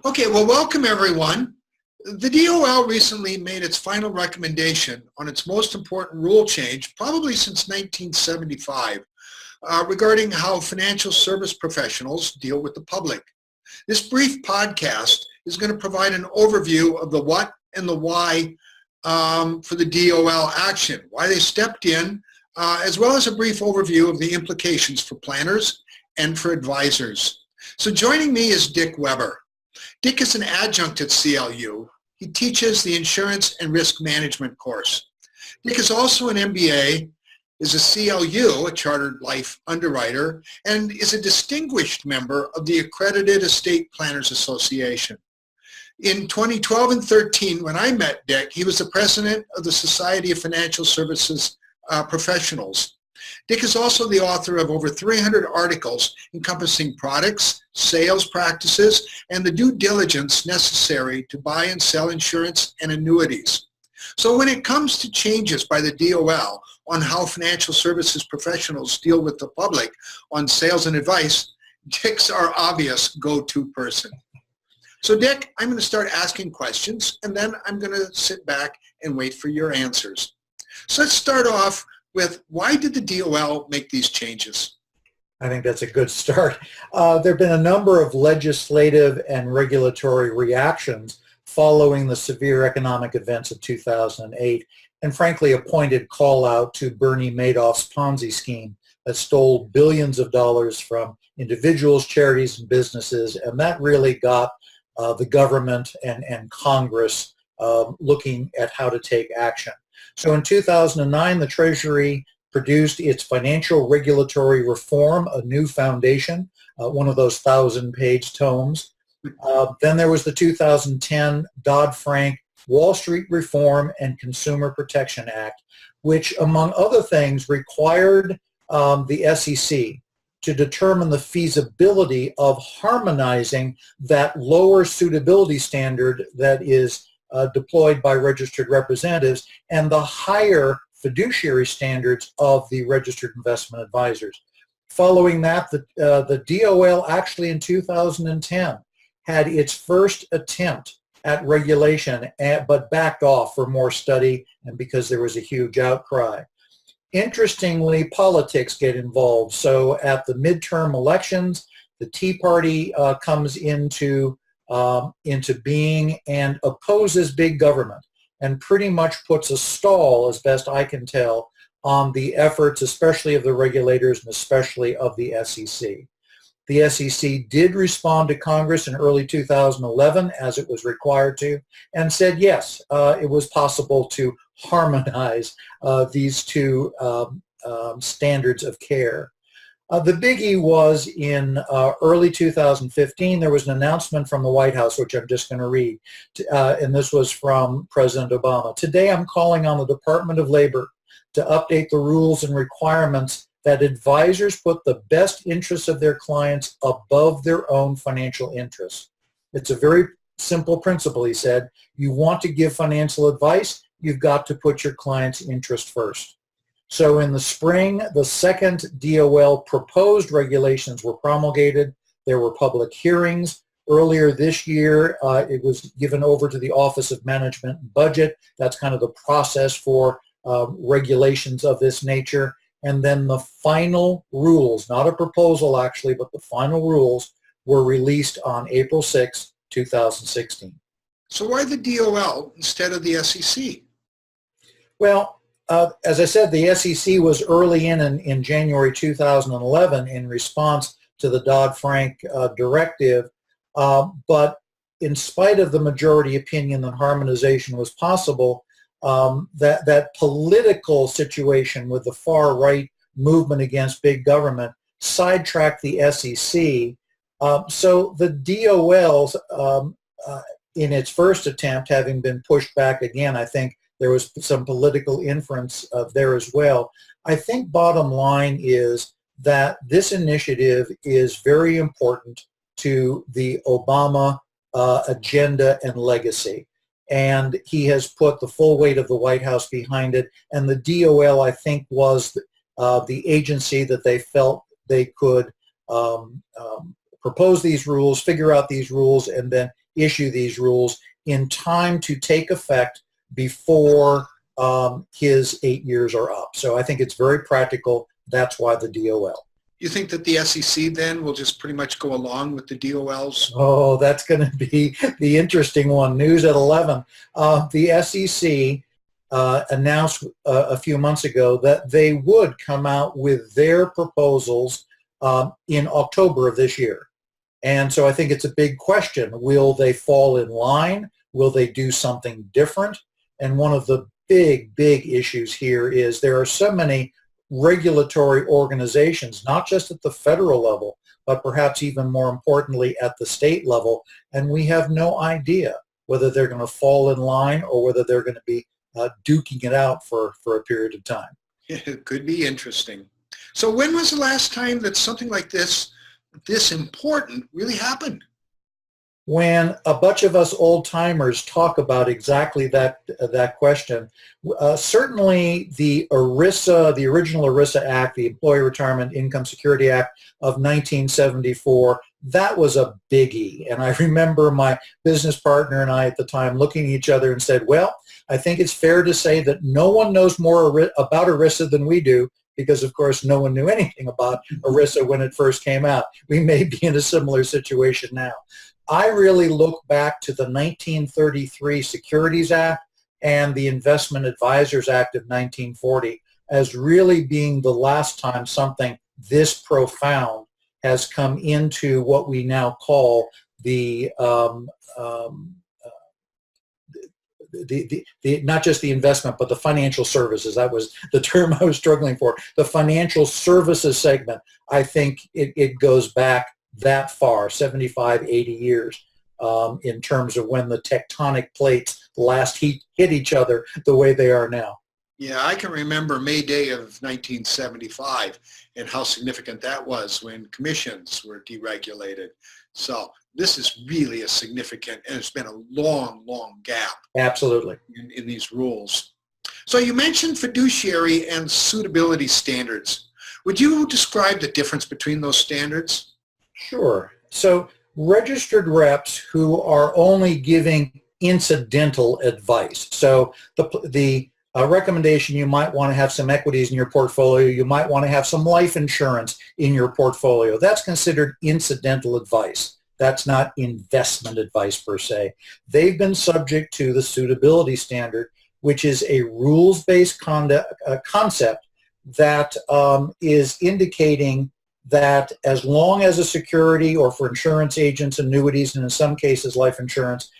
Okay, well, welcome everyone. The DOL recently made its final recommendation on its most important rule change, probably since 1975, regarding how financial service professionals deal with the public. This brief podcast is going to provide an overview of the what and the why for the DOL action, why they stepped in, as well as a brief overview of the implications for planners and for advisors. So joining me is Dick Weber. Dick is an adjunct at CLU. He teaches the Insurance and Risk Management course. Dick is also an MBA, is a CLU, a Chartered Life Underwriter, and is a distinguished member of the Accredited Estate Planners Association. In 2012 and 13, when I met Dick, he was the president of the Society of Financial Services Professionals. Dick is also the author of over 300 articles encompassing products, sales practices, and the due diligence necessary to buy and sell insurance and annuities. So when it comes to changes by the DOL on how financial services professionals deal with the public on sales and advice, Dick's our obvious go-to person. So Dick, I'm going to start asking questions, and then I'm going to sit back and wait for your answers. So let's start off with, why did the DOL make these changes? I think that's a good start. There have been a number of legislative and regulatory reactions following the severe economic events of 2008, and frankly a pointed call out to Bernie Madoff's Ponzi scheme that stole billions of dollars from individuals, charities, and businesses, and that really got the government and Congress looking at how to take action. So in 2009, the Treasury produced its Financial Regulatory Reform, a new foundation, one of those 1,000-page tomes. Then there was the 2010 Dodd-Frank Wall Street Reform and Consumer Protection Act, which, among other things, required the SEC to determine the feasibility of harmonizing that lower suitability standard that is deployed by registered representatives and the higher fiduciary standards of the registered investment advisors. Following that, the DOL actually in 2010 had its first attempt at regulation, but backed off for more study and because there was a huge outcry. Interestingly, politics get involved. So at the midterm elections, the Tea Party comes into being and opposes big government and pretty much puts a stall, as best I can tell, on the efforts, especially of the regulators and especially of the SEC. The SEC did respond to Congress in early 2011, as it was required to, and said yes, it was possible to harmonize these two standards of care. The biggie was in early 2015, there was an announcement from the White House, which I'm just going to read, and this was from President Obama. Today I'm calling on the Department of Labor to update the rules and requirements that advisors put the best interests of their clients above their own financial interests. It's a very simple principle, he said. You want to give financial advice, you've got to put your client's interest first. So in the spring, the second DOL proposed regulations were promulgated. There were public hearings. Earlier this year, it was given over to the Office of Management and Budget. That's kind of the process for regulations of this nature. And then the final rules, not a proposal actually, but the final rules were released on April 6, 2016. So why the DOL instead of the SEC? Well, as I said, the SEC was early in January 2011 in response to the Dodd-Frank directive, but in spite of the majority opinion that harmonization was possible, that political situation with the far-right movement against big government sidetracked the SEC. So the DOL, in its first attempt, having been pushed back again, I think there was some political inference there as well. I think bottom line is that this initiative is very important to the Obama agenda and legacy. And he has put the full weight of the White House behind it. And the DOL, I think, was the agency that they felt they could propose these rules, figure out these rules, and then issue these rules in time to take effect before his 8 years are up. So I think it's very practical. That's why the DOL. You think that the SEC then will just pretty much go along with the DOLs? Oh, that's going to be the interesting one. News at 11. The SEC announced a few months ago that they would come out with their proposals in October of this year. And so I think it's a big question. Will they fall in line? Will they do something different? And one of the big issues here is there are so many regulatory organizations, not just at the federal level, but perhaps even more importantly at the state level, and we have no idea whether they're going to fall in line or whether they're going to be duking it out for a period of time. It could be interesting. So when was the last time that something like this important really happened? When a bunch of us old-timers talk about exactly that question, certainly the ERISA, the original ERISA Act, the Employee Retirement Income Security Act of 1974, that was a biggie. And I remember my business partner and I at the time looking at each other and said, well, I think it's fair to say that no one knows more about ERISA than we do, because of course no one knew anything about ERISA when it first came out. We may be in a similar situation now. I really look back to the 1933 Securities Act and the Investment Advisors Act of 1940 as really being the last time something this profound has come into what we now call the not just the investment, but the financial services. That was the term I was struggling for. The financial services segment, I think it goes back that far, 75, 80 years, in terms of when the tectonic plates last hit each other the way they are now. Yeah, I can remember May Day of 1975 and how significant that was when commissions were deregulated. So this is really a significant, and it's been a long gap. Absolutely. In these rules. So you mentioned fiduciary and suitability standards. Would you describe the difference between those standards? Sure. So registered reps who are only giving incidental advice. So the recommendation, you might want to have some equities in your portfolio. You might want to have some life insurance in your portfolio. That's considered incidental advice. That's not investment advice per se. They've been subject to the suitability standard, which is a rules-based concept that is indicating that as long as a security, or for insurance agents, annuities, and in some cases life insurance,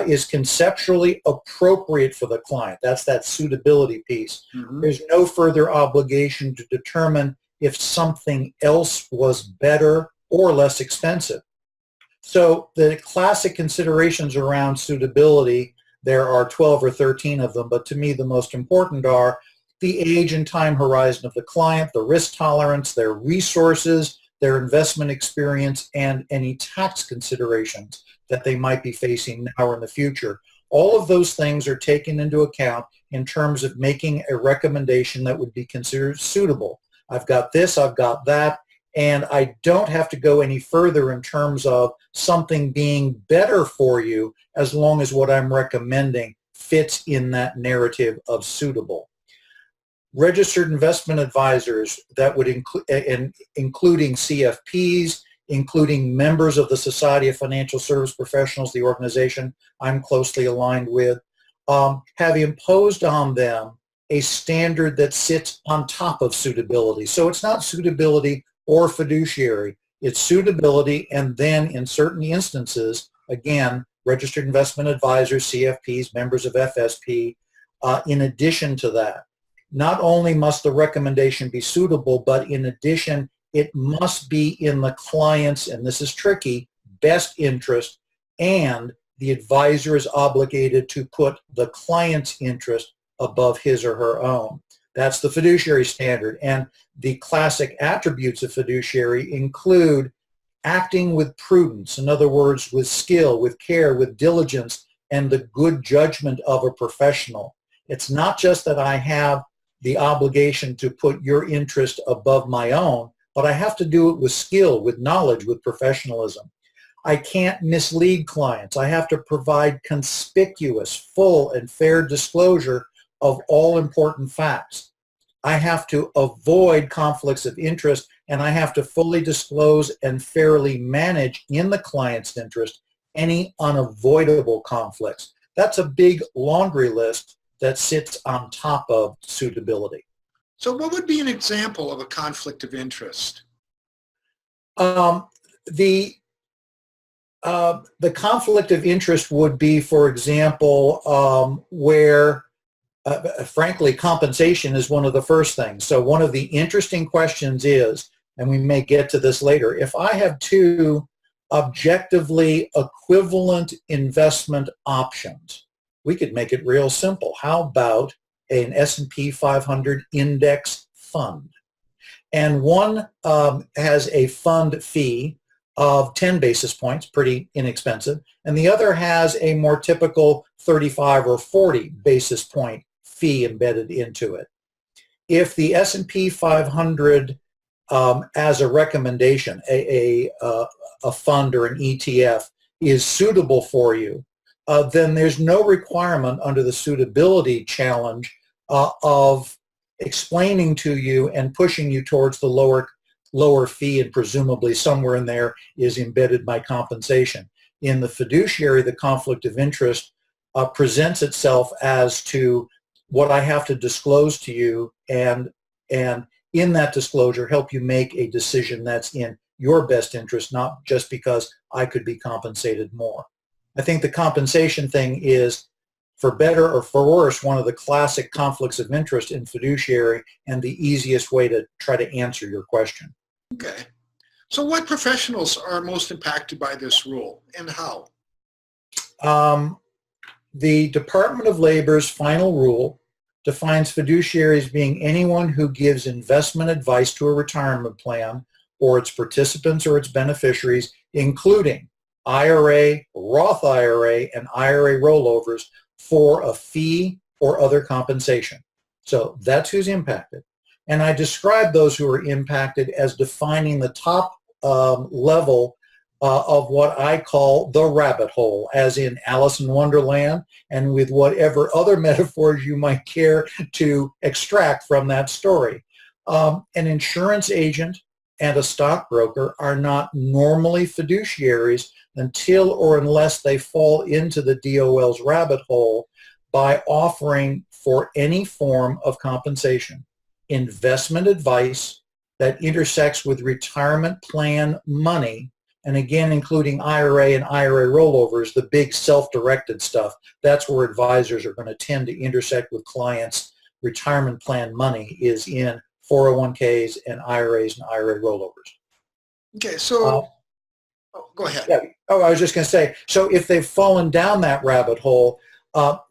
is conceptually appropriate for the client, that's that suitability piece, there's no further obligation to determine if something else was better or less expensive. So the classic considerations around suitability, there are 12 or 13 of them, but to me the most important are the age and time horizon of the client, the risk tolerance, their resources, their investment experience, and any tax considerations that they might be facing now or in the future. All of those things are taken into account in terms of making a recommendation that would be considered suitable. I've got this, I've got that, and I don't have to go any further in terms of something being better for you as long as what I'm recommending fits in that narrative of suitable. Registered investment advisors, that would include, including CFPs, including members of the Society of Financial Service Professionals, the organization I'm closely aligned with, have imposed on them a standard that sits on top of suitability. So it's not suitability or fiduciary. It's suitability, and then in certain instances, again, registered investment advisors, CFPs, members of FSP, in addition to that. Not only must the recommendation be suitable, but in addition, it must be in the client's, and this is tricky, best interest, and the advisor is obligated to put the client's interest above his or her own. That's the fiduciary standard. And the classic attributes of fiduciary include acting with prudence, in other words, with skill, with care, with diligence, and the good judgment of a professional. It's not just that I have the obligation to put your interest above my own, but I have to do it with skill, with knowledge, with professionalism. I can't mislead clients. I have to provide conspicuous, full, and fair disclosure of all important facts. I have to avoid conflicts of interest, and I have to fully disclose and fairly manage in the client's interest any unavoidable conflicts. That's a big laundry list that sits on top of suitability. So what would be an example of a conflict of interest? The conflict of interest would be, for example, where frankly, compensation is one of the first things. So one of the interesting questions is, and we may get to this later, if I have two objectively equivalent investment options, we could make it real simple. How about an S&P 500 index fund? And one has a fund fee of 10 basis points, pretty inexpensive, and the other has a more typical 35 or 40 basis point fee embedded into it. If the S&P 500 as a recommendation, a fund or an ETF is suitable for you, then there's no requirement under the suitability challenge of explaining to you and pushing you towards the lower fee, and presumably somewhere in there is embedded my compensation. In the fiduciary, the conflict of interest presents itself as to what I have to disclose to you, and in that disclosure help you make a decision that's in your best interest, not just because I could be compensated more. I think the compensation thing is, for better or for worse, one of the classic conflicts of interest in fiduciary, and the easiest way to try to answer your question. Okay. So what professionals are most impacted by this rule, and how? The Department of Labor's final rule defines fiduciaries being anyone who gives investment advice to a retirement plan or its participants or its beneficiaries, including IRA, Roth IRA, and IRA rollovers, for a fee or other compensation. So that's who's impacted. And I describe those who are impacted as defining the top level of what I call the rabbit hole, as in Alice in Wonderland, and with whatever other metaphors you might care to extract from that story. An insurance agent and a stockbroker are not normally fiduciaries until or unless they fall into the DOL's rabbit hole by offering, for any form of compensation, investment advice that intersects with retirement plan money, and again including IRA and IRA rollovers, the big self-directed stuff. That's where advisors are going to tend to intersect with clients' retirement plan money, is in 401ks and IRAs and IRA rollovers. Okay, so go ahead. Yeah. Oh, I was just going to say, so if they've fallen down that rabbit hole,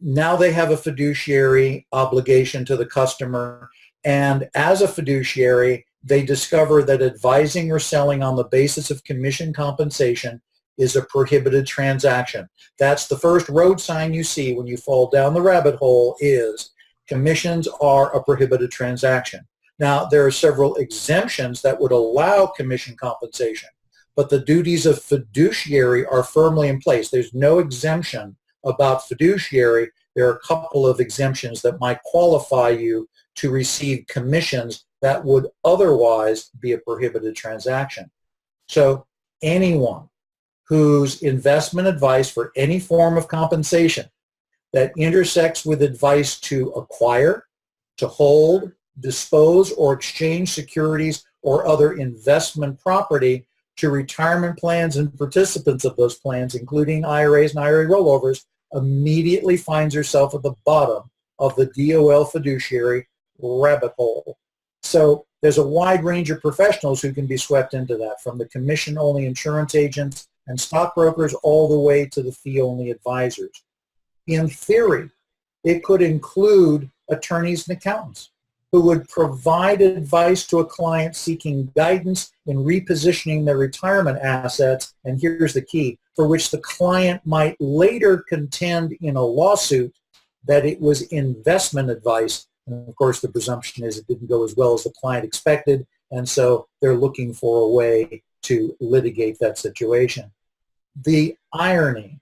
now they have a fiduciary obligation to the customer, and as a fiduciary, they discover that advising or selling on the basis of commission compensation is a prohibited transaction. That's the first road sign you see when you fall down the rabbit hole, is commissions are a prohibited transaction. Now, there are several exemptions that would allow commission compensation, but the duties of fiduciary are firmly in place. There's no exemption about fiduciary. There are a couple of exemptions that might qualify you to receive commissions that would otherwise be a prohibited transaction. So anyone whose investment advice for any form of compensation that intersects with advice to acquire, to hold, dispose, or exchange securities or other investment property to retirement plans and participants of those plans, including IRAs and IRA rollovers, immediately finds herself at the bottom of the DOL fiduciary rabbit hole. So there's a wide range of professionals who can be swept into that, from the commission-only insurance agents and stockbrokers all the way to the fee-only advisors. In theory, it could include attorneys and accountants who would provide advice to a client seeking guidance in repositioning their retirement assets, and here's the key, for which the client might later contend in a lawsuit that it was investment advice. And of course, the presumption is it didn't go as well as the client expected, and so they're looking for a way to litigate that situation. The irony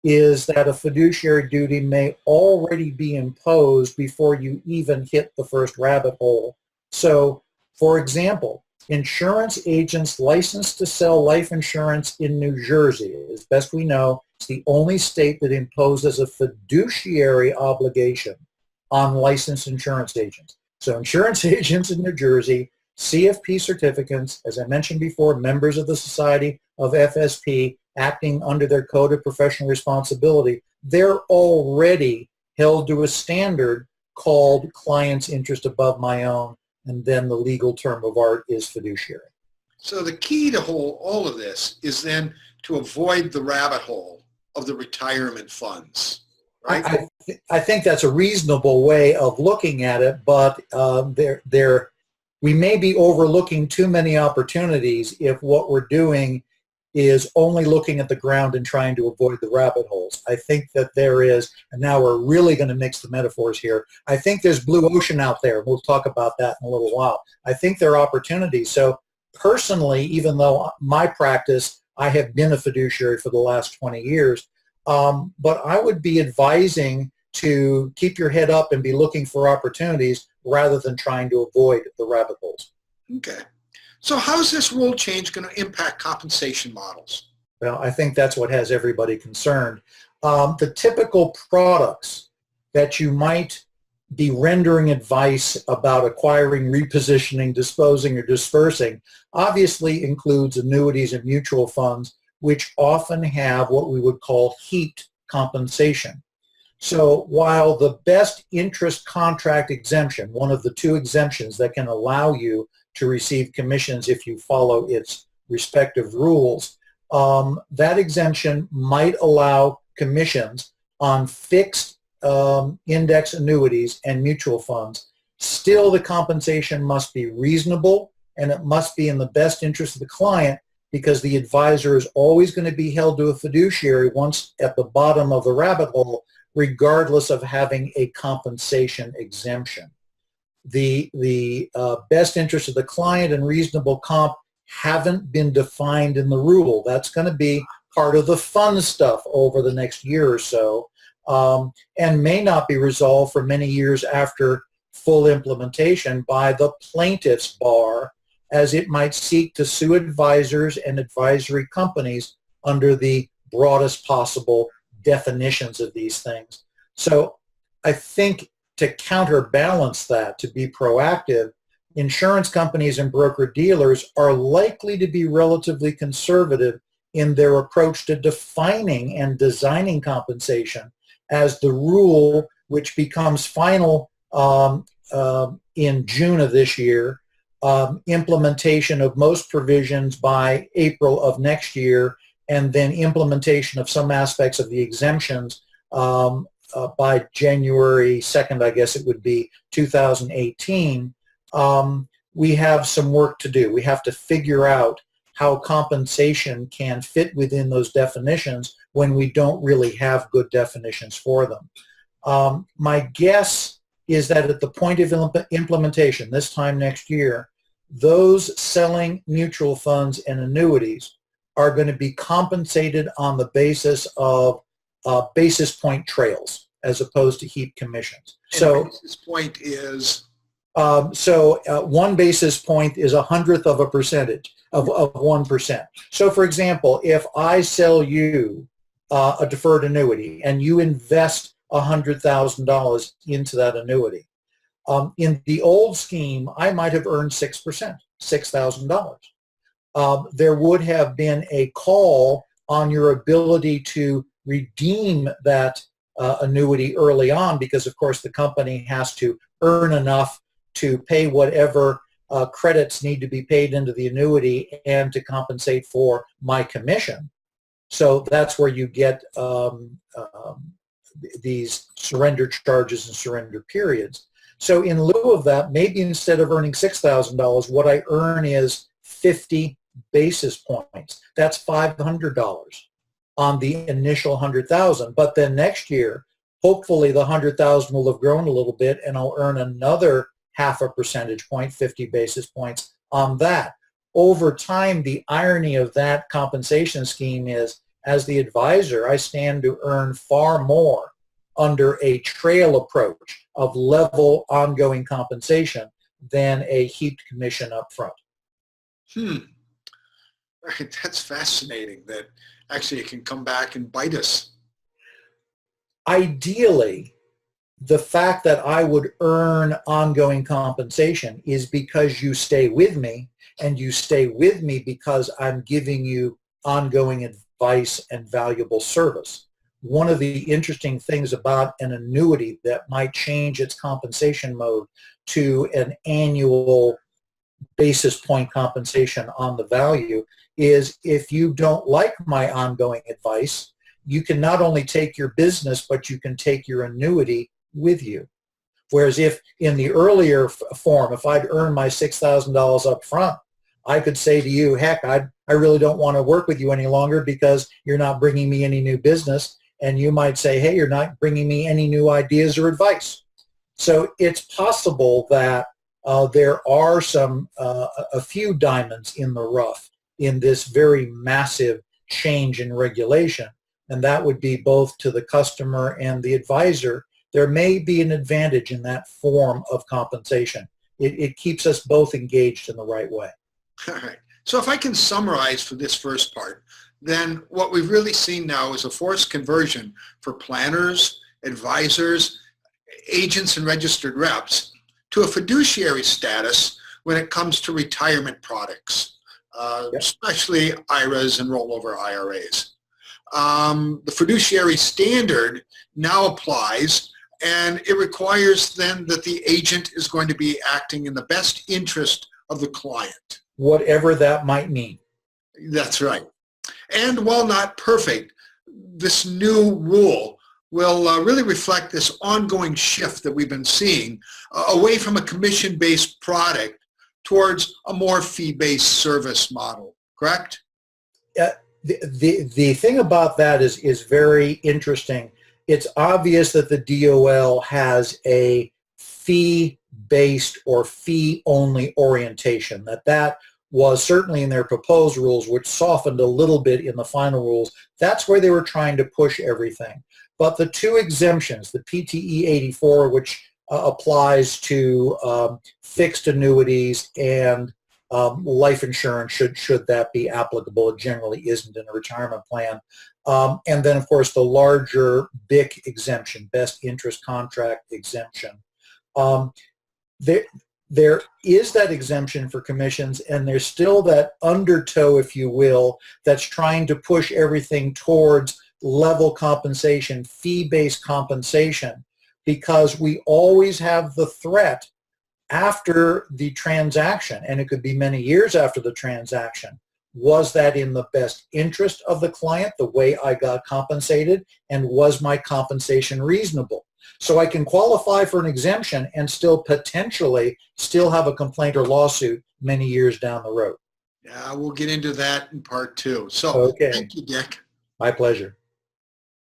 is that a fiduciary duty may already be imposed before you even hit the first rabbit hole. So, for example, insurance agents licensed to sell life insurance in New Jersey, as best we know, it's the only state that imposes a fiduciary obligation on licensed insurance agents. So insurance agents in New Jersey, CFP certificates, as I mentioned before, members of the Society of FSP, acting under their code of professional responsibility, they're already held to a standard called client's interest above my own, and then the legal term of art is fiduciary. So the key to all of this is then to avoid the rabbit hole of the retirement funds, right? I think that's a reasonable way of looking at it, but we may be overlooking too many opportunities if what we're doing is only looking at the ground and trying to avoid the rabbit holes. I think that there is, and now we're really going to mix the metaphors here, I think there's blue ocean out there. We'll talk about that in a little while. I think there are opportunities. So personally, even though my practice, I have been a fiduciary for the last 20 years, but I would be advising to keep your head up and be looking for opportunities rather than trying to avoid the rabbit holes. Okay. So how is this rule change going to impact compensation models? Well, I think that's what has everybody concerned. The typical products that you might be rendering advice about acquiring, repositioning, disposing, or dispersing obviously includes annuities and mutual funds, which often have what we would call heaped compensation. So while the best interest contract exemption, one of the two exemptions that can allow you to receive commissions if you follow its respective rules, that exemption might allow commissions on fixed index annuities and mutual funds. Still, the compensation must be reasonable and it must be in the best interest of the client, because the advisor is always going to be held to a fiduciary once at the bottom of the rabbit hole, regardless of having a compensation exemption. The best interest of the client and reasonable comp haven't been defined in the rule. That's going to be part of the fun stuff over the next year or so, and may not be resolved for many years after full implementation by the plaintiff's bar, as it might seek to sue advisors and advisory companies under the broadest possible definitions of these things. So I think to counterbalance that, to be proactive, insurance companies and broker-dealers are likely to be relatively conservative in their approach to defining and designing compensation, as the rule, which becomes final in June of this year, implementation of most provisions by April of next year, and then implementation of some aspects of the exemptions by January 2nd, I guess it would be, 2018, we have some work to do. We have to figure out how compensation can fit within those definitions when we don't really have good definitions for them. My guess is that at the point of implementation, this time next year, those selling mutual funds and annuities are going to be compensated on the basis of basis point trails as opposed to heap commissions. And so basis point is? 1 basis point is 1/100th of a percentage of 1%. So for example, if I sell you a deferred annuity and you invest $100,000 into that annuity, in the old scheme, I might have earned 6%, $6,000. There would have been a call on your ability to redeem that annuity early on, because of course the company has to earn enough to pay whatever credits need to be paid into the annuity and to compensate for my commission. So that's where you get these surrender charges and surrender periods. So in lieu of that, maybe instead of earning $6,000, what I earn is 50 basis points. That's $500 on the initial 100,000. But then next year, hopefully the 100,000 will have grown a little bit, and I'll earn another 0.5 percentage point, 50 basis points on that. Over time, the irony of that compensation scheme is as the advisor, I stand to earn far more under a trail approach of level ongoing compensation than a heaped commission up front. Right, that's fascinating that actually it can come back and bite us. Ideally, the fact that I would earn ongoing compensation is because you stay with me, and you stay with me because I'm giving you ongoing advice and valuable service. One of the interesting things about an annuity that might change its compensation mode to an annual basis point compensation on the value is if you don't like my ongoing advice, you can not only take your business, but you can take your annuity with you. Whereas if in the earlier form, if I'd earned my $6,000 up front, I could say to you, heck, I really don't want to work with you any longer because you're not bringing me any new business. And you might say, hey, you're not bringing me any new ideas or advice. So it's possible that there are a few diamonds in the rough in this very massive change in regulation. And that would be both to the customer and the advisor. There may be an advantage in that form of compensation. It keeps us both engaged in the right way. All right. So if I can summarize for this first part, then what we've really seen now is a forced conversion for planners, advisors, agents, and registered reps to a fiduciary status when it comes to retirement products, especially IRAs and rollover IRAs. The fiduciary standard now applies, and it requires then that the agent is going to be acting in the best interest of the client. Whatever that might mean. That's right. And while not perfect, this new rule will really reflect this ongoing shift that we've been seeing away from a commission-based product towards a more fee-based service model, correct? The thing about that is very interesting. It's obvious that the DOL has a fee-based or fee-only orientation, that was certainly in their proposed rules, which softened a little bit in the final rules. That's where they were trying to push everything. But the two exemptions, the PTE 84, which applies to fixed annuities, and life insurance, should that be applicable. It generally isn't in a retirement plan. And then, of course, the larger BIC exemption, best interest contract exemption. There is that exemption for commissions, and there's still that undertow, if you will, that's trying to push everything towards level compensation, fee-based compensation, because we always have the threat after the transaction, and it could be many years after the transaction. Was that in the best interest of the client, the way I got compensated, and was my compensation reasonable? So I can qualify for an exemption and still potentially have a complaint or lawsuit many years down the road. Yeah, we'll get into that in part two. So okay. Thank you, Dick. My pleasure.